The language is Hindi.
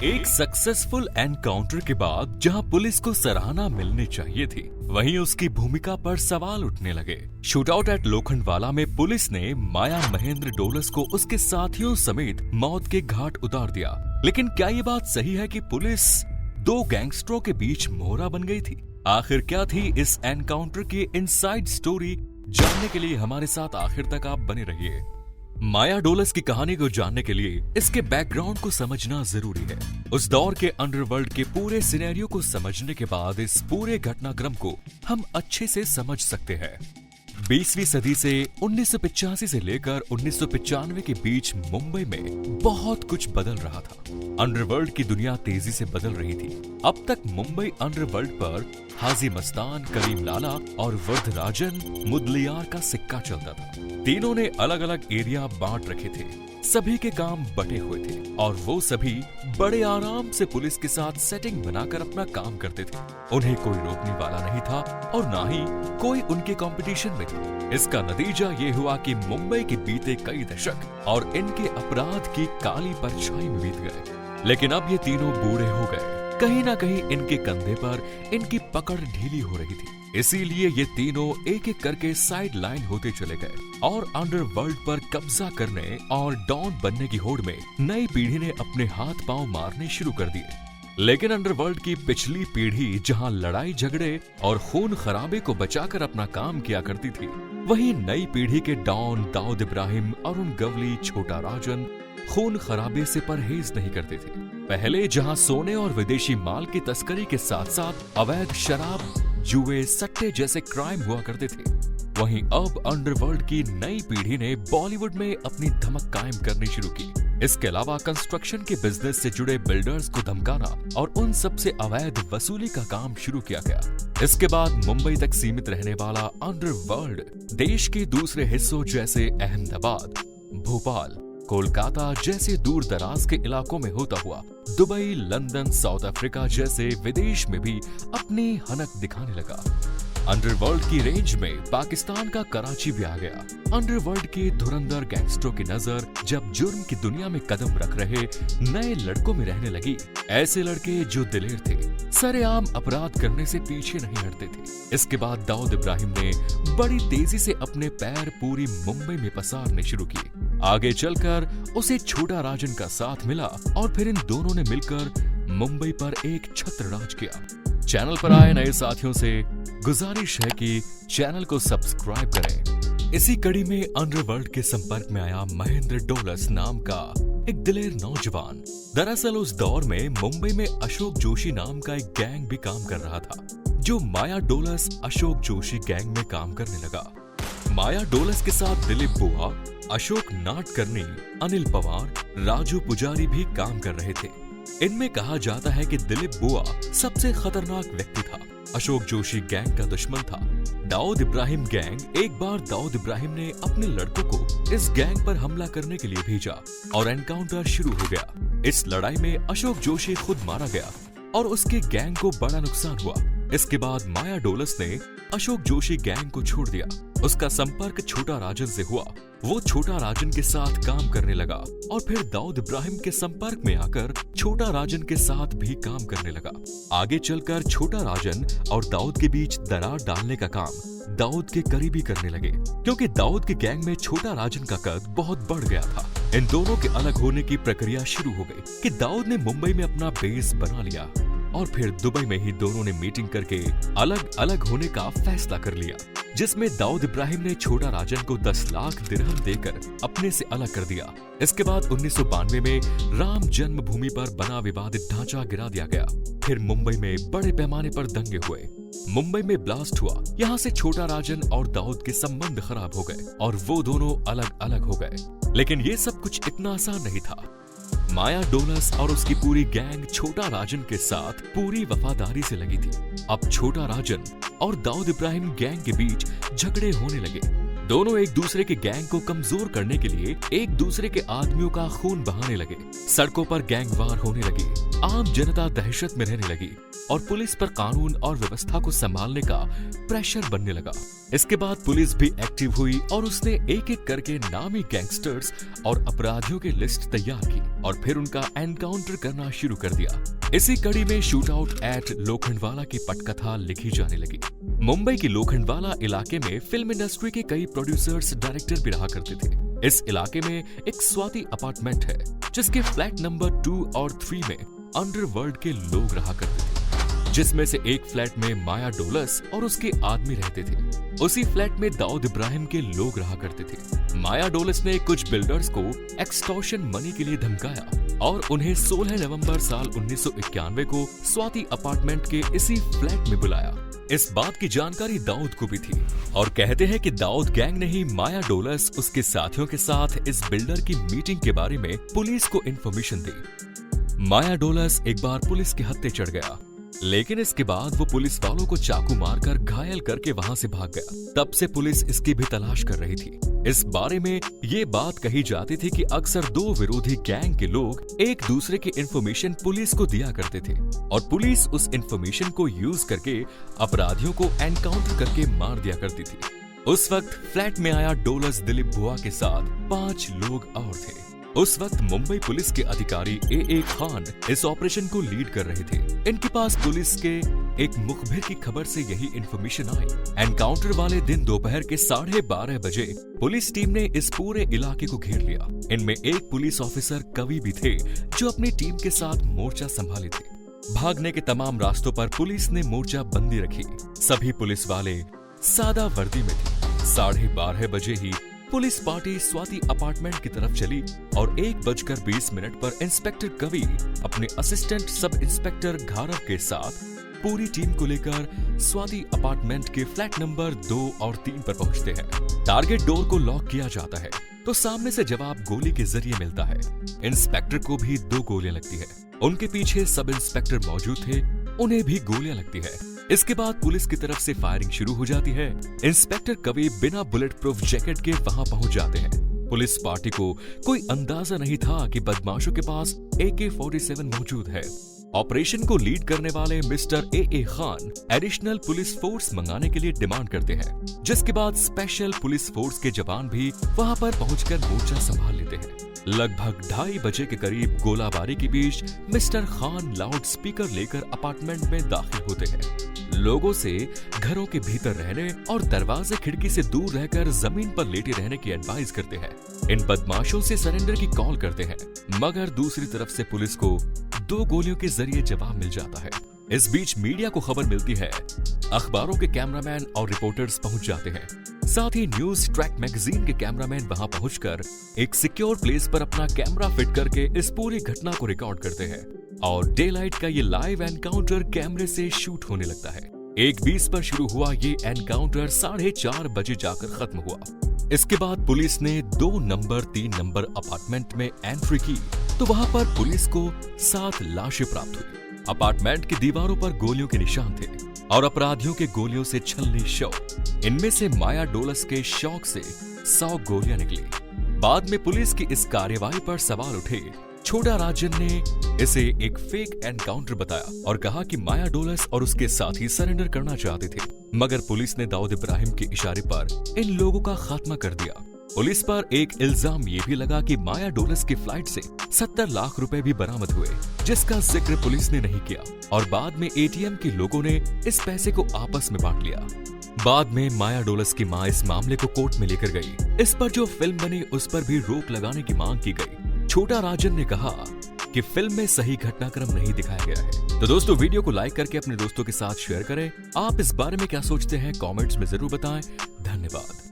एक सक्सेसफुल एनकाउंटर के बाद जहां पुलिस को सराहना मिलनी चाहिए थी, वहीं उसकी भूमिका पर सवाल उठने लगे। शूटआउट एट लोखंडवाला में पुलिस ने माया महेंद्र डोलस को उसके साथियों समेत मौत के घाट उतार दिया। लेकिन क्या ये बात सही है कि पुलिस दो गैंगस्टरों के बीच मोहरा बन गई थी? आखिर क्या थी इस एनकाउंटर की इनसाइड स्टोरी? जानने के लिए हमारे साथ आखिर तक आप बने रहिए। माया डोलस की कहानी को जानने के लिए इसके बैकग्राउंड को समझना जरूरी है। उस दौर के अंडरवर्ल्ड के पूरे सिनेरियो को समझने के बाद इस पूरे घटनाक्रम को हम अच्छे से समझ सकते हैं। 20वीं सदी से 1985 से लेकर 1995 के बीच मुंबई में बहुत कुछ बदल रहा था। अंडरवर्ल्ड की दुनिया तेजी से बदल रही थी। अब तक मुंबई अंडरवर्ल्ड पर हाजी मस्तान, करीम लाला और वरदराजन मुदलियार का सिक्का चलता था। तीनों ने अलग अलग एरिया बांट रखे थे। सभी के काम बटे हुए थे और वो सभी बड़े आराम से पुलिस के साथ सेटिंग बनाकर अपना काम करते थे। उन्हें कोई रोकने वाला नहीं था और ना ही कोई उनके कंपटीशन में था। इसका नतीजा ये हुआ कि मुंबई के बीते कई दशक और इनके अपराध की काली परछाई में बीत गए। लेकिन अब ये तीनों बूढ़े हो गए। कहीं ना कहीं इनके कंधे पर इनकी पकड़ ढीली हो रही थी। इसीलिए ये तीनों एक एक करके साइड लाइन होते चले गए और अंडरवर्ल्ड पर कब्जा करने और डॉन बनने की होड़ में नई पीढ़ी ने अपने हाथ पांव मारने शुरू कर दिए। लेकिन अंडरवर्ल्ड की पिछली पीढ़ी जहां लड़ाई झगड़े और खून खराबे को बचाकर अपना काम किया करती थी, वहीं नई पीढ़ी के डॉन दाऊद इब्राहिम, अरुण गवली, छोटा राजन खून खराबे से परहेज नहीं करते थे। पहले जहां सोने और विदेशी माल की तस्करी के साथ साथ अवैध शराब, जुए, सट्टे जैसे क्राइम हुआ करते थे, वहीं अब अंडरवर्ल्ड की नई पीढ़ी ने बॉलीवुड में अपनी धमक कायम करनी शुरू की। इसके अलावा कंस्ट्रक्शन के बिजनेस से जुड़े बिल्डर्स को धमकाना और उन सब से अवैध वसूली का काम शुरू किया गया। इसके बाद मुंबई तक सीमित रहने वाला अंडरवर्ल्ड देश के दूसरे हिस्सों जैसे अहमदाबाद, भोपाल, कोलकाता जैसे दूर दराज के इलाकों में होता हुआ दुबई, लंदन, साउथ अफ्रीका जैसे विदेश में भी अपनी हनक दिखाने लगा। अंडरवर्ल्ड की रेंज में पाकिस्तान का कराची भी आ गया। अंडरवर्ल्ड के धुरंधर गैंगस्टरों की नजर जब जुर्म की दुनिया में कदम रख रहे नए लड़कों में रहने लगी। ऐसे लड़के जो दिलेर थे, सरेआम अपराध करने से पीछे नहीं हटते थे। इसके बाद दाऊद इब्राहिम ने बड़ी तेजी से अपने पैर पूरी मुंबई में पसारने शुरू किए। आगे चलकर उसे छोटा राजन का साथ मिला और फिर इन दोनों ने मिलकर मुंबई पर एक छत्र राज किया। चैनल पर आए नए साथियों से गुजारिश है कि चैनल को सब्सक्राइब करें। इसी कड़ी में अंडरवर्ल्ड के संपर्क में आया महेंद्र डोलस नाम का एक दिलेर नौजवान। दरअसल उस दौर में मुंबई में अशोक जोशी नाम का एक गैंग भी काम कर रहा था, जो माया डोलस अशोक जोशी गैंग में काम करने लगा। माया डोलस के साथ दिलीप बुआ, अशोक नाटकर्णी, अनिल पवार, राजू पुजारी भी काम कर रहे थे। इनमें कहा जाता है कि दिलीप बुआ सबसे खतरनाक व्यक्ति था, अशोक जोशी गैंग का दुश्मन था। दाऊद इब्राहिम गैंग, एक बार दाऊद इब्राहिम ने अपने लड़कों को इस गैंग पर हमला करने के लिए भेजा और एनकाउंटर शुरू हो गया। इस लड़ाई में अशोक जोशी खुद मारा गया और उसके गैंग को बड़ा नुकसान हुआ। इसके बाद माया डोलस ने अशोक जोशी गैंग को छोड़ दिया। उसका संपर्क छोटा राजन से हुआ। वो छोटा राजन के साथ काम करने लगा और फिर दाऊद इब्राहिम के संपर्क में आकर छोटा राजन के साथ भी काम करने लगा। आगे चलकर छोटा राजन और दाऊद के बीच दरार डालने का काम दाऊद के करीबी करने लगे, क्योंकि दाऊद के गैंग में छोटा राजन का कद बहुत बढ़ गया था। इन दोनों के अलग होने की प्रक्रिया शुरू हो गई कि दाऊद ने मुंबई में अपना बेस बना लिया और फिर दुबई में ही दोनों ने मीटिंग करके अलग अलग होने का फैसला कर लिया, जिसमें दाऊद इब्राहिम ने छोटा राजन को 10 लाख दिरहम देकर अपने से अलग कर दिया। इसके बाद 1992 में राम जन्मभूमि पर बना विवादित ढांचा गिरा दिया गया। फिर मुंबई में बड़े पैमाने पर दंगे हुए, मुंबई में ब्लास्ट हुआ। यहाँ से छोटा राजन और दाऊद के संबंध खराब हो गए और वो दोनों अलग अलग हो गए। लेकिन ये सब कुछ इतना आसान नहीं था। माया डोलस और उसकी पूरी गैंग छोटा राजन के साथ पूरी वफादारी से लगी थी। अब छोटा राजन और दाऊद इब्राहिम गैंग के बीच झगड़े होने लगे। दोनों एक दूसरे के गैंग को कमजोर करने के लिए एक दूसरे के आदमियों का खून बहाने लगे। सड़कों पर गैंग वार होने लगी। आम जनता दहशत में रहने लगी और पुलिस पर कानून और व्यवस्था को संभालने का प्रेशर बनने लगा। इसके बाद पुलिस भी एक्टिव हुई और उसने एक एक करके नामी गैंगस्टर्स और अपराधियों की लिस्ट तैयार की और फिर उनका एनकाउंटर करना शुरू कर दिया। इसी कड़ी में शूट आउट एट लोखंडवाला की पटकथा लिखी जाने लगी। मुंबई की लोखंडवाला इलाके में फिल्म इंडस्ट्री के कई प्रोड्यूसर्स, डायरेक्टर भी रहा करते थे। इस इलाके में एक स्वाति अपार्टमेंट है जिसके फ्लैट नंबर 2 और 3 में अंडरवर्ल्ड के लोग रहा करते थे, जिसमें से एक फ्लैट में माया डोलस और उसके आदमी रहते थे। उसी फ्लैट में दाऊद इब्राहिम के लोग रहा करते थे। माया डोलस ने कुछ बिल्डर्स को एक्सटॉर्शन मनी के लिए धमकाया और उन्हें 16 नवंबर साल 1991 को स्वाति अपार्टमेंट के इसी फ्लैट में बुलाया। इस बात की जानकारी दाऊद को भी थी और कहते हैं कि दाऊद गैंग ने ही माया डोलस उसके साथियों के साथ इस बिल्डर की मीटिंग के बारे में पुलिस को इन्फॉर्मेशन दी। माया डोलस एक बार पुलिस के हत्थे चढ़ गया, लेकिन इसके बाद वो पुलिस वालों को चाकू मारकर घायल करके वहां से भाग गया। तब से पुलिस इसकी भी तलाश कर रही थी। इस बारे में ये बात कही जाती थी कि अक्सर दो विरोधी गैंग के लोग एक दूसरे की इंफॉर्मेशन पुलिस को दिया करते थे और पुलिस उस इंफॉर्मेशन को यूज करके अपराधियों को एनकाउंटर करके मार दिया करती थी। उस वक्त फ्लैट में आया डोलस दिलीप बुआ के साथ 5 लोग और थे। उस वक्त मुंबई पुलिस के अधिकारी ए खान इस ऑपरेशन को लीड कर रहे थे। इनके पास पुलिस के एक मुखबिर की खबर से यही इंफॉर्मेशन आई। एनकाउंटर वाले दिन दोपहर के 12:30 बजे पुलिस टीम ने इस पूरे इलाके को घेर लिया। इनमें एक पुलिस ऑफिसर कवि भी थे जो अपनी टीम के साथ मोर्चा संभाले थे। भागने के तमाम रास्तों पर पुलिस ने मोर्चा बंदी रखी। सभी पुलिस वाले सादा वर्दी में थे। 12:30 बजे ही पुलिस पार्टी स्वाति अपार्टमेंट की तरफ चली और 1:20 पर इंस्पेक्टर कवि अपने असिस्टेंट सब इंस्पेक्टर घारव के साथ पूरी टीम को लेकर स्वाति अपार्टमेंट के फ्लैट नंबर 2 और 3 पर पहुंचते हैं। टारगेट डोर को लॉक किया जाता है तो सामने से जवाब गोली के जरिए मिलता है। इंस्पेक्टर को भी 2 गोलियां लगती है। उनके पीछे सब इंस्पेक्टर मौजूद थे, उन्हें भी गोलियां लगती है। इसके बाद पुलिस की तरफ से फायरिंग शुरू हो जाती है। इंस्पेक्टर कवि बिना बुलेट प्रूफ जैकेट के वहां पहुंच जाते हैं। पुलिस पार्टी को कोई अंदाजा नहीं था कि बदमाशों के पास AK-47 मौजूद है। ऑपरेशन को लीड करने वाले mister A Khan additional police force मंगाने के लिए डिमांड करते हैं, जिसके बाद स्पेशल पुलिस फोर्स के जवान भी वहां पर पहुंचकर मोर्चा संभाल लेते हैं। लगभग 2:30 बजे के करीब गोलाबारी के बीच मिस्टर खान लाउड स्पीकर लेकर अपार्टमेंट में दाखिल होते हैं। लोगों से घरों के भीतर रहने और दरवाजे खिड़की से दूर रहकर जमीन पर लेटे रहने की एडवाइस करते हैं। इन बदमाशों से सरेंडर की कॉल करते हैं, मगर दूसरी तरफ से पुलिस को 2 गोलियों के जरिए जवाब मिल जाता है। इस बीच मीडिया को खबर मिलती है। अखबारों के कैमरामैन और रिपोर्टर्स पहुंच जाते हैं। साथ ही न्यूज ट्रैक मैगजीन के कैमरामैन वहां पहुंचकर एक सिक्योर प्लेस पर अपना कैमरा फिट करके इस पूरी घटना को रिकॉर्ड करते हैं और डे लाइट का ये लाइव एनकाउंटर कैमरे से शूट होने लगता है। 1:20 पर शुरू हुआ ये एनकाउंटर 4:30 बजे जाकर खत्म हुआ। इसके बाद पुलिस ने 2 नंबर 3 नंबर अपार्टमेंट में एंट्री की तो वहां पर पुलिस को 7 लाशें प्राप्त हुई। अपार्टमेंट की दीवारों पर गोलियों के निशान थे और अपराधियों के गोलियों से छलनी शव। इनमें से माया डोलस के शौक से 100 गोलियां निकली। बाद में पुलिस की इस कार्यवाही पर सवाल उठे। छोटा राजन ने इसे एक फेक एनकाउंटर बताया और कहा कि माया डोलस और उसके साथी सरेंडर करना चाहते थे, मगर पुलिस ने दाऊद इब्राहिम के इशारे पर इन लोगों का खात्मा कर दिया। पुलिस पर एक इल्जाम ये भी लगा कि माया डोलस की फ्लाइट से 70 लाख रुपए भी बरामद हुए, जिसका जिक्र पुलिस ने नहीं किया और बाद में ATM के लोगों ने इस पैसे को आपस में बांट लिया। बाद में माया डोलस की मां इस मामले को कोर्ट में लेकर गई। इस पर जो फिल्म बनी उस पर भी रोक लगाने की मांग की गई। छोटा राजन ने कहा कि फिल्म में सही घटनाक्रम नहीं दिखाया गया है। तो दोस्तों, वीडियो को लाइक करके अपने दोस्तों के साथ शेयर करें। आप इस बारे में क्या सोचते हैं कमेंट्स में जरूर बताएं। धन्यवाद।